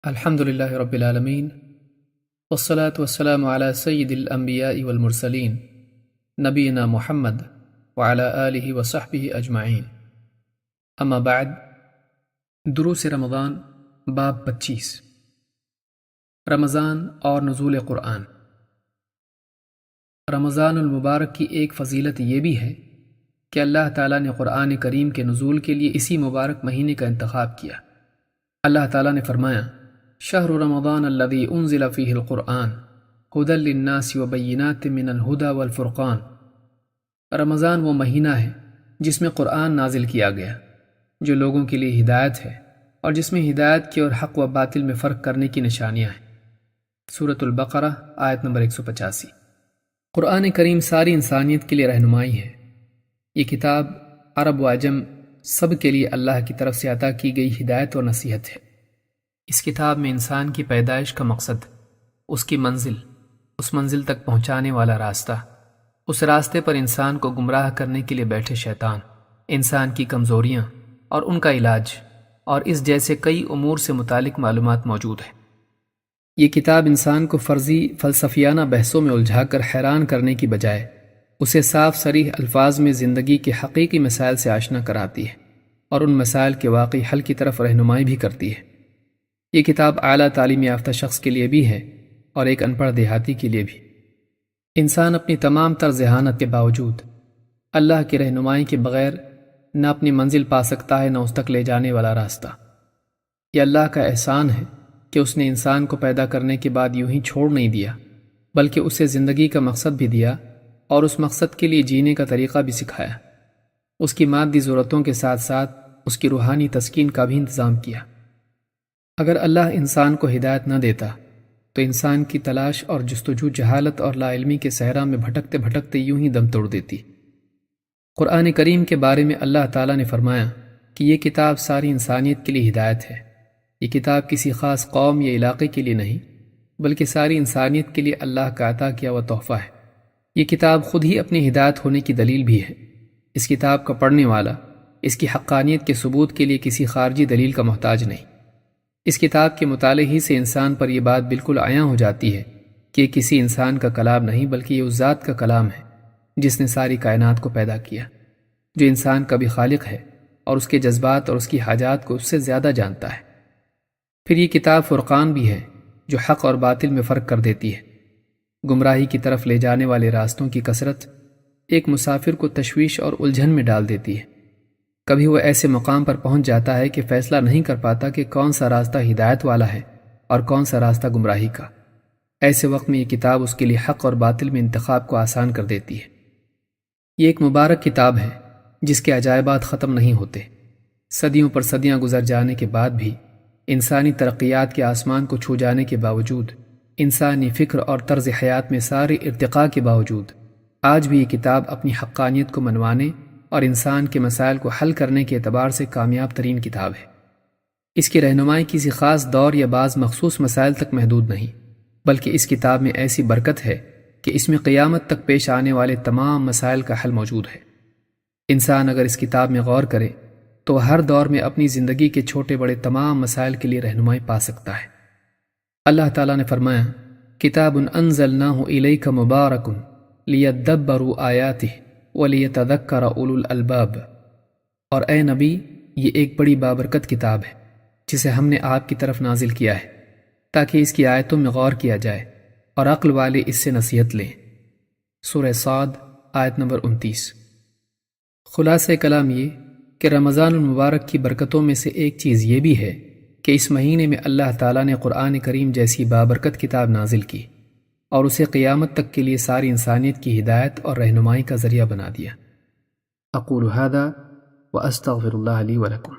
الحمد للہ رب العالمین والصلاة والسلام علی سید الانبیاء والمرسلین نبینا محمد وعلی آلہ وصحبہ اجمعین اما بعد۔ دروس رمضان باب 25 رمضان اور نزول قرآن۔ رمضان المبارک کی ایک فضیلت یہ بھی ہے کہ اللہ تعالیٰ نے قرآن کریم کے نزول کے لیے اسی مبارک مہینے کا انتخاب کیا۔ اللہ تعالیٰ نے فرمایا: شہر رمضان الذی انزل فیہ القرآن ھدی للناس وبینات من الھدی والفرقان۔ رمضان وہ مہینہ ہے جس میں قرآن نازل کیا گیا، جو لوگوں کے لیے ہدایت ہے اور جس میں ہدایت کی اور حق و باطل میں فرق کرنے کی نشانیاں ہیں۔ سورۃ البقرہ آیت نمبر 185۔ قرآن کریم ساری انسانیت کے لیے رہنمائی ہے۔ یہ کتاب عرب و عجم سب کے لیے اللہ کی طرف سے عطا کی گئی ہدایت اور نصیحت ہے۔ اس کتاب میں انسان کی پیدائش کا مقصد، اس کی منزل، اس منزل تک پہنچانے والا راستہ، اس راستے پر انسان کو گمراہ کرنے کے لیے بیٹھے شیطان، انسان کی کمزوریاں اور ان کا علاج، اور اس جیسے کئی امور سے متعلق معلومات موجود ہیں۔ یہ کتاب انسان کو فرضی فلسفیانہ بحثوں میں الجھا کر حیران کرنے کی بجائے اسے صاف صریح الفاظ میں زندگی کے حقیقی مسائل سے آشنا کراتی ہے اور ان مسائل کے واقعی حل کی طرف رہنمائی بھی کرتی ہے۔ یہ کتاب اعلیٰ تعلیم یافتہ شخص کے لیے بھی ہے اور ایک ان پڑھ دیہاتی کے لیے بھی۔ انسان اپنی تمام تر ذہانت کے باوجود اللہ کی رہنمائی کے بغیر نہ اپنی منزل پا سکتا ہے، نہ اس تک لے جانے والا راستہ۔ یہ اللہ کا احسان ہے کہ اس نے انسان کو پیدا کرنے کے بعد یوں ہی چھوڑ نہیں دیا، بلکہ اسے زندگی کا مقصد بھی دیا اور اس مقصد کے لیے جینے کا طریقہ بھی سکھایا۔ اس کی مادی ضرورتوں کے ساتھ ساتھ اس کی روحانی تسکین کا بھی انتظام کیا۔ اگر اللہ انسان کو ہدایت نہ دیتا تو انسان کی تلاش اور جستجو جہالت اور لا علمی کے صحرا میں بھٹکتے بھٹکتے یوں ہی دم توڑ دیتی۔ قرآن کریم کے بارے میں اللہ تعالیٰ نے فرمایا کہ یہ کتاب ساری انسانیت کے لیے ہدایت ہے۔ یہ کتاب کسی خاص قوم یا علاقے کے لیے نہیں، بلکہ ساری انسانیت کے لیے اللہ کا عطا کیا ہوا تحفہ ہے۔ یہ کتاب خود ہی اپنی ہدایت ہونے کی دلیل بھی ہے۔ اس کتاب کا پڑھنے والا اس کی حقانیت کے ثبوت کے لیے کسی خارجی دلیل کا محتاج نہیں۔ اس کتاب کے مطالعے ہی سے انسان پر یہ بات بالکل عیاں ہو جاتی ہے کہ یہ کسی انسان کا کلام نہیں، بلکہ یہ اس ذات کا کلام ہے جس نے ساری کائنات کو پیدا کیا، جو انسان کا بھی خالق ہے اور اس کے جذبات اور اس کی حاجات کو اس سے زیادہ جانتا ہے۔ پھر یہ کتاب فرقان بھی ہے جو حق اور باطل میں فرق کر دیتی ہے۔ گمراہی کی طرف لے جانے والے راستوں کی کثرت ایک مسافر کو تشویش اور الجھن میں ڈال دیتی ہے۔ کبھی وہ ایسے مقام پر پہنچ جاتا ہے کہ فیصلہ نہیں کر پاتا کہ کون سا راستہ ہدایت والا ہے اور کون سا راستہ گمراہی کا۔ ایسے وقت میں یہ کتاب اس کے لیے حق اور باطل میں انتخاب کو آسان کر دیتی ہے۔ یہ ایک مبارک کتاب ہے جس کے عجائبات ختم نہیں ہوتے۔ صدیوں پر صدیاں گزر جانے کے بعد بھی، انسانی ترقیات کے آسمان کو چھو جانے کے باوجود، انسانی فکر اور طرز حیات میں سارے ارتقاء کے باوجود، آج بھی یہ کتاب اپنی حقانیت کو منوانے اور انسان کے مسائل کو حل کرنے کے اعتبار سے کامیاب ترین کتاب ہے۔ اس کی رہنمائی کسی خاص دور یا بعض مخصوص مسائل تک محدود نہیں، بلکہ اس کتاب میں ایسی برکت ہے کہ اس میں قیامت تک پیش آنے والے تمام مسائل کا حل موجود ہے۔ انسان اگر اس کتاب میں غور کرے تو ہر دور میں اپنی زندگی کے چھوٹے بڑے تمام مسائل کے لیے رہنمائی پا سکتا ہے۔ اللہ تعالیٰ نے فرمایا: کتاب انزلناہ الیک مبارک لیدبروا آیاتہ وَلِيَتَذَكَّرَ أُولُو الْأَلْبَابِ۔ اور اے نبی، یہ ایک بڑی بابرکت کتاب ہے جسے ہم نے آپ کی طرف نازل کیا ہے تاکہ اس کی آیتوں میں غور کیا جائے اور عقل والے اس سے نصیحت لیں۔ سورہ صاد آیت نمبر 29۔ خلاصہ کلام یہ کہ رمضان المبارک کی برکتوں میں سے ایک چیز یہ بھی ہے کہ اس مہینے میں اللہ تعالیٰ نے قرآن کریم جیسی بابرکت کتاب نازل کی اور اسے قیامت تک کے لیے ساری انسانیت کی ہدایت اور رہنمائی کا ذریعہ بنا دیا۔ اقول ھذا واستغفر اللہ لی ولکم۔